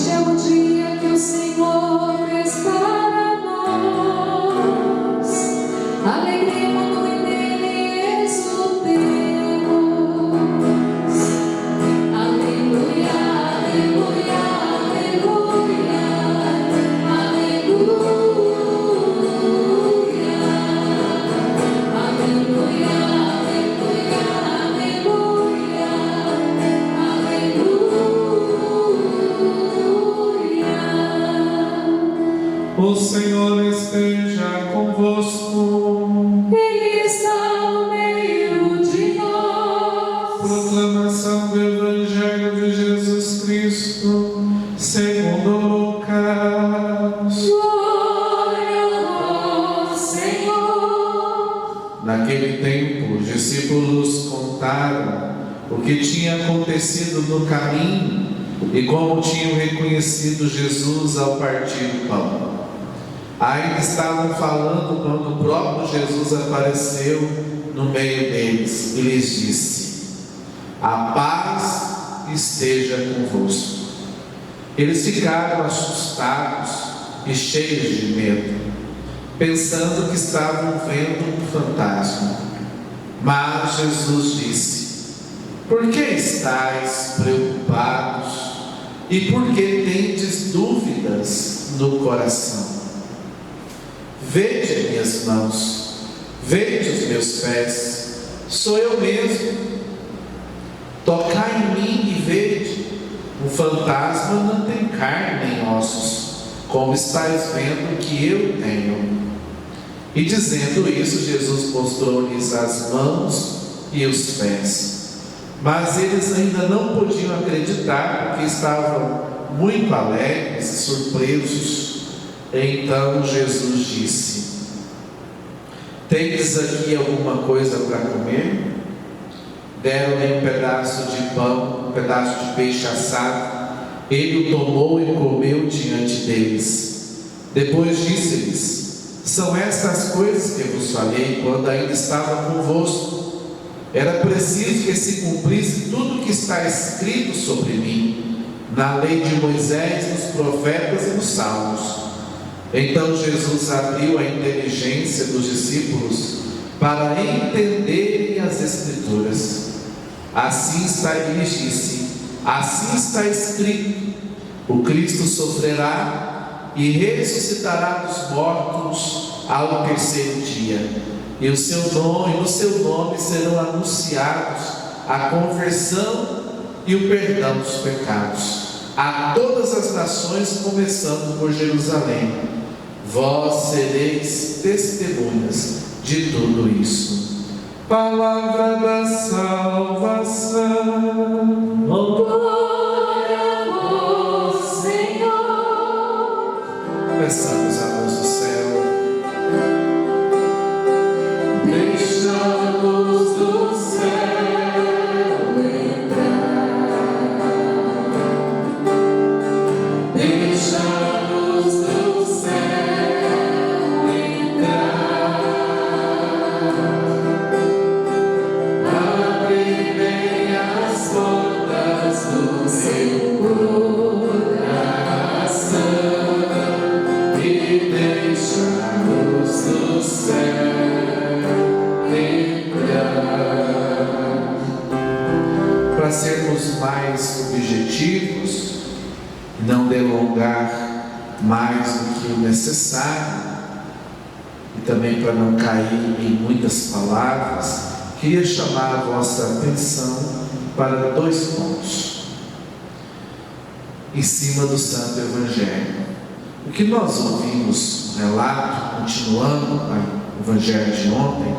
Este é o dia que o Senhor fez para nós. Alegremos-nos e nele exultemos. Aleluia, aleluia, aleluia, aleluia, aleluia, aleluia, aleluia. O Senhor esteja convosco. Ele está no meio de nós. Proclamação do Evangelho de Jesus Cristo, segundo Lucas. Glória a vós, Senhor. Naquele tempo, os discípulos contaram o que tinha acontecido no caminho e como tinham reconhecido Jesus ao partir o pão. Ainda estavam falando quando o próprio Jesus apareceu no meio deles e lhes disse: a paz esteja convosco. Eles ficaram assustados e cheios de medo, pensando que estavam vendo um fantasma. Mas Jesus disse: por que estáis preocupados e por que tendes dúvidas no coração? Vede minhas mãos, vede os meus pés, sou eu mesmo. Tocai em mim e vede. Um fantasma não tem carne nem ossos, como estáis vendo que eu tenho. E dizendo isso, Jesus mostrou-lhes as mãos e os pés. Mas eles ainda não podiam acreditar, porque estavam muito alegres e surpresos. Então Jesus disse: tendes aqui alguma coisa para comer? Deram-lhe um pedaço de pão, um pedaço de peixe assado. Ele o tomou e comeu diante deles. Depois disse-lhes: são estas coisas que vos falei quando ainda estava convosco. Era preciso que se cumprisse tudo o que está escrito sobre mim, na lei de Moisés, nos profetas e nos salmos. Então Jesus abriu a inteligência dos discípulos para entenderem as Escrituras. Assim está, ele lhes disse: assim está escrito: o Cristo sofrerá e ressuscitará dos mortos ao terceiro dia, e no seu nome serão anunciados a conversão e o perdão dos pecados a todas as nações, começando por Jerusalém. Vós sereis testemunhas de tudo isso. Palavra da salvação. Glória a vós, Senhor. Peçamos a luz do céu. Deixa a luz do céu entrar. Deixa a luz do céu entrar. Abre bem as portas do seu coração e deixa a luz do céu entrar. Para sermos mais objetivos, não delongar mais do que o necessário, e também para não cair em muitas palavras, queria chamar a vossa atenção para 2 pontos em cima do Santo Evangelho. O que nós ouvimos, o relato, continuando o Evangelho de ontem,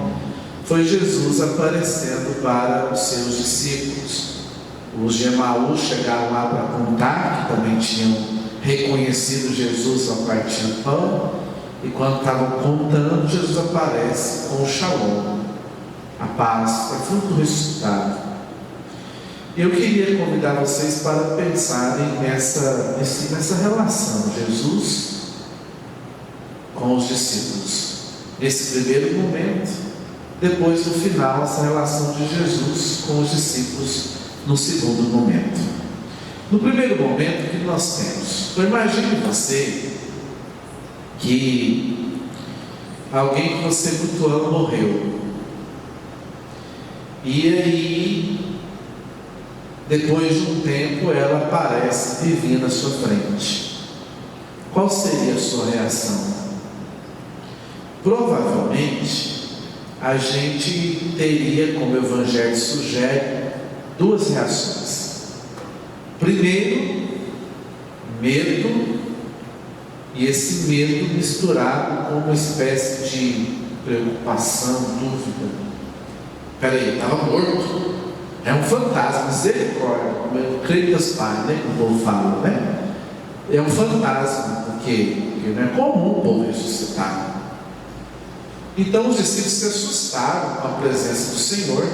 foi Jesus aparecendo para os seus discípulos. Os de Emaús chegaram lá para contar que também tinham reconhecido Jesus ao partir do pão, e quando estavam contando, Jesus aparece com o Shalom, a paz, é fruto do ressuscitado. Eu queria convidar vocês para pensarem nessa relação Jesus com os discípulos, nesse primeiro momento, depois no final, essa relação de Jesus com os discípulos no segundo momento. No primeiro momento, o que nós temos? Então imagine você que alguém que você muito ama morreu. E aí, depois de um tempo, ela aparece vivinha na sua frente. Qual seria a sua reação? Provavelmente, a gente teria, como o Evangelho sugere, duas reações. Primeiro, medo, e esse medo misturado com uma espécie de preocupação, dúvida. Peraí, estava morto, é um fantasma, misericórdia, como eu creio que Deus Pai, né? Como o povo fala, né? É um fantasma, porque não é comum o povo ressuscitar. Então os discípulos se assustaram com a presença do Senhor.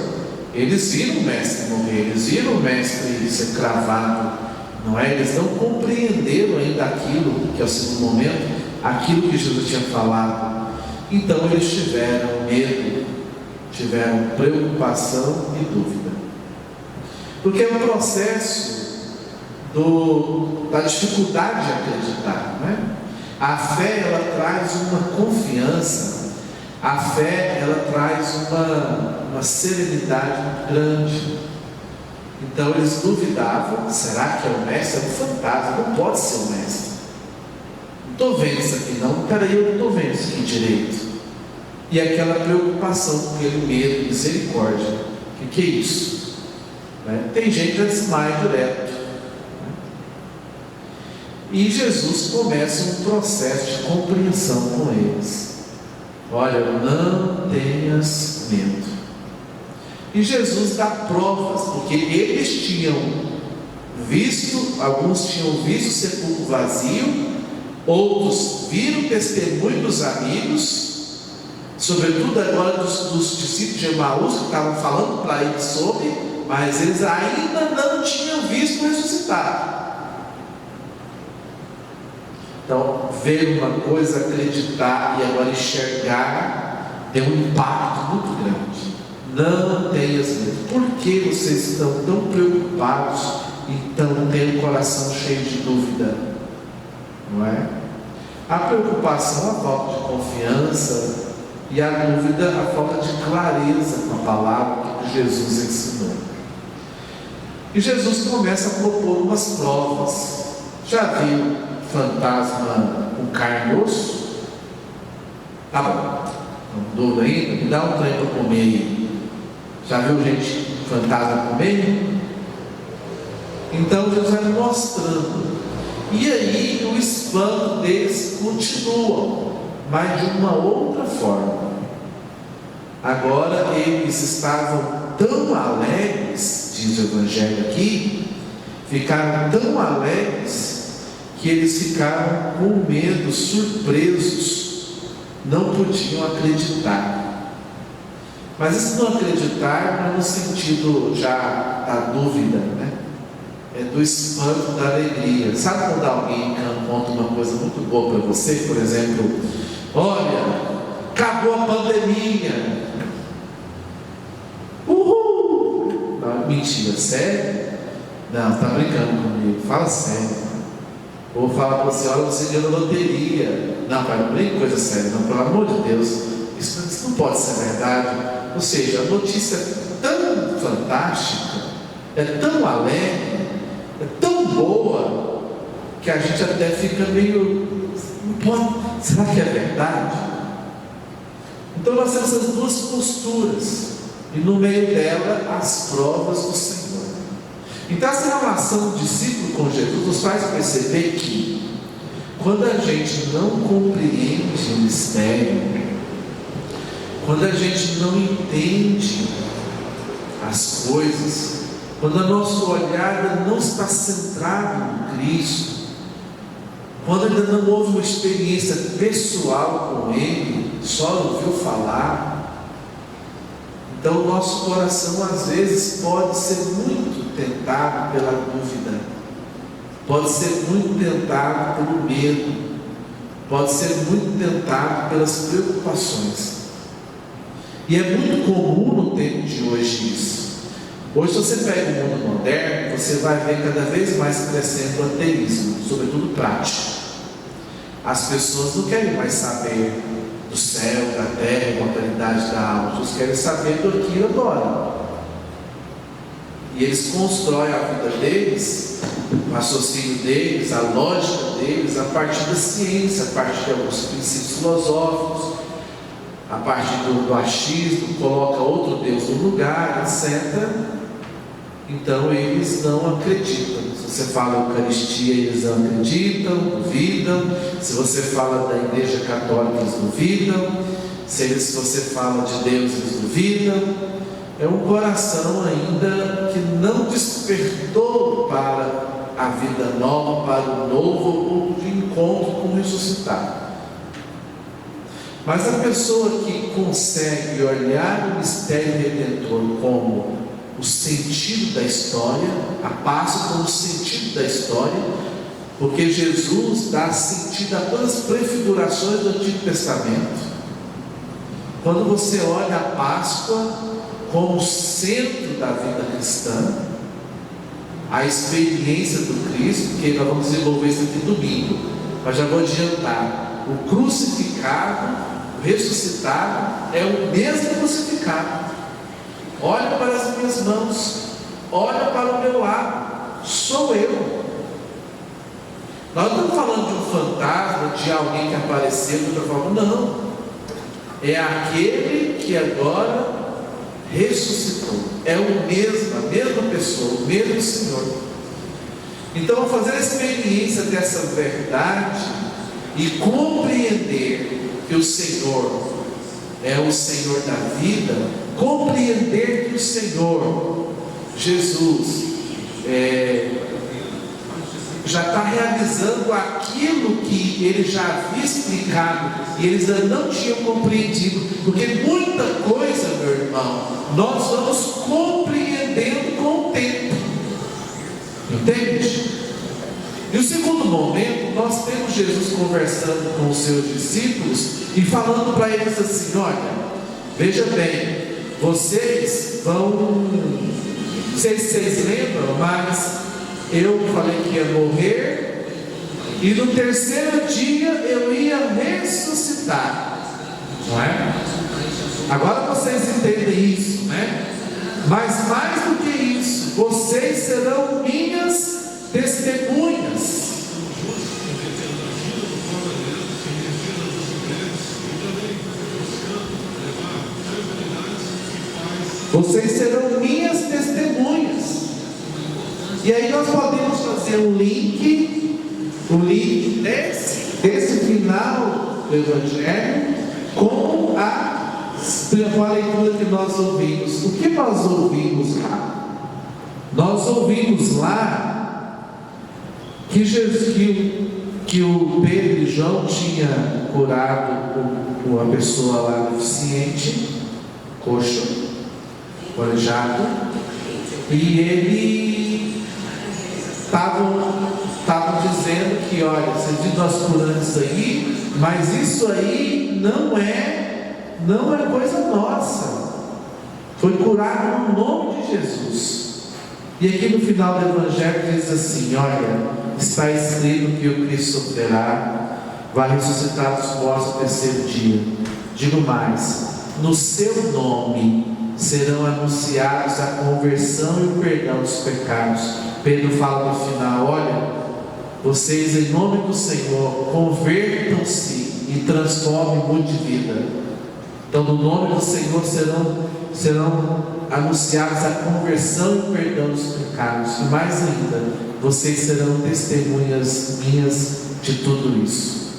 Eles viram o mestre morrer, eles viram o mestre ser cravado, não é? Eles não compreenderam ainda aquilo, que é o segundo momento, aquilo que Jesus tinha falado. Então eles tiveram medo, tiveram preocupação e dúvida. Porque é um processo da dificuldade de acreditar, né? A fé, ela traz uma confiança, a fé, ela traz uma serenidade muito grande. Então eles duvidavam: será que é o mestre? É um fantasma, não pode ser o mestre. Não estou vendo isso aqui não, peraí, eu não estou vendo isso aqui direito. E aquela preocupação com aquele medo, misericórdia. O que é isso? Né? Tem gente que já desmaia direto. Né? E Jesus começa um processo de compreensão com eles. Olha, não tenhas medo. E Jesus dá provas, porque eles tinham visto, alguns tinham visto o sepulcro vazio, outros viram o testemunho dos amigos, sobretudo agora dos discípulos de Emaús, que estavam falando para eles sobre, mas eles ainda não tinham visto ressuscitar. Então, ver uma coisa, acreditar e agora enxergar, tem um impacto muito grande. Não tenhas medo. Por que vocês estão tão preocupados e têm o coração cheio de dúvida? Não é? A preocupação, a falta de confiança, e a dúvida, a falta de clareza com a palavra que Jesus ensinou. E Jesus começa a propor umas provas. Já viu fantasma com carne e osso? Tá bom, não dúvida ainda? Me dá um trem para comer aí. Já viu gente fantasma comer? Então Jesus vai mostrando. E aí o espanto deles continua, mas de uma outra forma. Agora eles estavam tão alegres, diz o Evangelho aqui, ficaram tão alegres que eles ficaram com medo, surpresos, não podiam acreditar. Mas esse não acreditar não é no sentido já da dúvida, né? É do espanto, da alegria. Sabe quando alguém conta uma coisa muito boa para você? Por exemplo, olha, acabou a pandemia. Uhul! Não, mentira, sério? Não, está brincando comigo, fala sério. Ou fala para você: olha, você ganhou loteria. Não, pai, não brinca coisa séria, não, pelo amor de Deus, isso não pode ser verdade. Ou seja, a notícia é tão fantástica, é tão alegre, é tão boa, que a gente até fica meio, não pode, será que é verdade? Então nós temos essas duas posturas, e no meio dela as provas do Senhor. Então essa relação do discípulo com Jesus nos faz perceber que quando a gente não compreende o mistério, quando a gente não entende as coisas, quando a nossa olhada não está centrada no Cristo, quando ainda não houve uma experiência pessoal com Ele, só ouviu falar, então o nosso coração às vezes pode ser muito tentado pela dúvida, pode ser muito tentado pelo medo, pode ser muito tentado pelas preocupações. E é muito comum no tempo de hoje isso, Hoje, se você pega o mundo moderno, você vai ver cada vez mais crescendo o ateísmo, sobretudo prático. As pessoas não querem mais saber do céu, da terra, imortalidade da alma. As pessoas querem saber do aqui e agora. E eles constroem a vida deles, o raciocínio deles, a lógica deles, a partir da ciência, a partir de alguns princípios filosóficos, a partir do achismo, coloca outro Deus no lugar, etc. Então eles não acreditam. Se você fala Eucaristia, eles não acreditam, duvidam. Se você fala da Igreja Católica, eles duvidam. Se você fala de Deus, eles duvidam. É um coração ainda que não despertou para a vida nova, para o novo, ou de encontro com o ressuscitado. Mas a pessoa que consegue olhar o mistério redentor como o sentido da história, a Páscoa como o sentido da história, porque Jesus dá sentido a todas as prefigurações do Antigo Testamento. Quando você olha a Páscoa como centro da vida cristã, a experiência do Cristo, que nós vamos desenvolver isso aqui domingo, mas já vou adiantar: o crucificado, o ressuscitado é o mesmo crucificado. Olha para as minhas mãos, olha para o meu lado, sou eu. Nós não estamos falando de um fantasma, de alguém que apareceu de outra forma, não. É aquele que agora ressuscitou, é o mesmo, a mesma pessoa, o mesmo Senhor. Então, ao fazer a experiência dessa verdade e compreender que o Senhor é o Senhor da vida, compreender que o Senhor Jesus já está realizando aquilo que ele já havia explicado e eles ainda não tinham compreendido, porque muita coisa, meu irmão, nós vamos compreendendo com o tempo, entende? E o segundo momento, nós temos Jesus conversando com os seus discípulos e falando para eles assim: olha, veja bem, vocês lembram, mas eu falei que ia morrer e no terceiro dia eu ia ressuscitar, não é? Agora vocês entendem isso, né? Mas mais do que isso, vocês serão minhas testemunhas. Vocês serão minhas testemunhas. E aí nós podemos fazer um link desse final do Evangelho com a leitura que nós ouvimos. O que nós ouvimos lá? Nós ouvimos lá que o Pedro e João tinha curado uma pessoa lá deficiente, coxo, aleijado, e ele estavam dizendo que, olha, vocês viram nós curando isso aí, mas isso aí não é coisa nossa, foi curado no nome de Jesus. E aqui no final do Evangelho diz assim: olha, está escrito que o Cristo sofrerá, vai ressuscitar dos mortos no terceiro dia. Digo mais, no seu nome serão anunciados a conversão e o perdão dos pecados. Pedro fala no final: olha, vocês em nome do Senhor convertam-se e transformem muito de vida. Então no nome do Senhor serão anunciados a conversão e o perdão dos pecados. E mais ainda, vocês serão testemunhas minhas de tudo isso.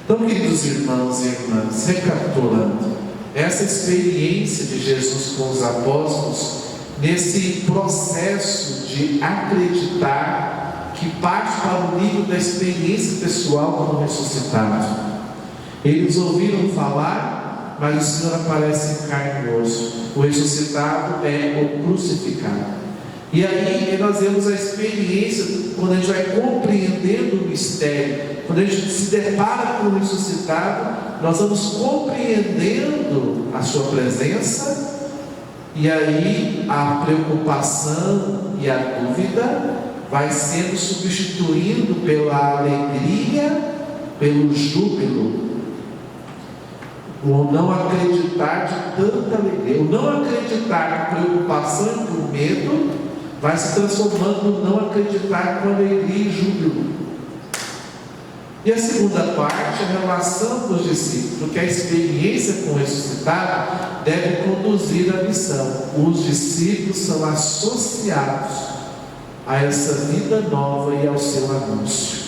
Então, queridos irmãos e irmãs, recapitulando, essa experiência de Jesus com os apóstolos, nesse processo de acreditar, que parte para o nível da experiência pessoal como ressuscitado. Eles ouviram falar, mas o Senhor aparece em carne e osso. O ressuscitado é o crucificado. E aí nós vemos a experiência, quando a gente vai compreendendo o mistério, quando a gente se depara com o ressuscitado, nós vamos compreendendo a sua presença E aí a preocupação e a dúvida vai sendo substituindo pela alegria, pelo júbilo. O não acreditar de tanta alegria, o não acreditar com preocupação e com medo, vai se transformando no não acreditar com alegria e júbilo. E a segunda parte, a relação dos discípulos, porque a experiência com o ressuscitado deve conduzir à missão. Os discípulos são associados a essa vida nova e ao seu anúncio.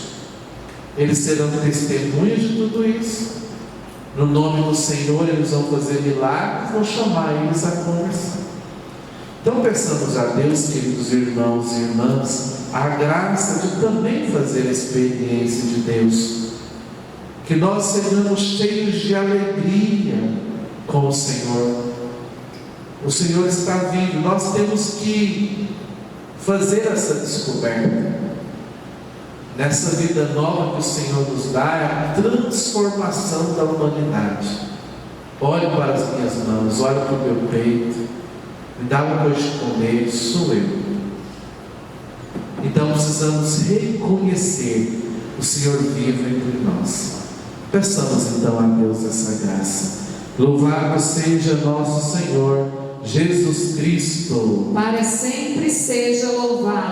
Eles serão testemunhas de tudo isso. No nome do Senhor eles vão fazer milagres, vão chamar eles a conversar. Então peçamos a Deus, queridos irmãos e irmãs, a graça de também fazer a experiência de Deus. Que nós sejamos cheios de alegria com o Senhor. O Senhor está vivo, nós temos que fazer essa descoberta. Nessa vida nova que o Senhor nos dá, é a transformação da humanidade. Olhe para as minhas mãos, olhe para o meu peito, me dá uma coisa de comer, sou eu. Então precisamos reconhecer o Senhor vivo entre nós. Peçamos então a Deus essa graça. Louvado seja nosso Senhor Jesus Cristo. Para sempre seja louvado.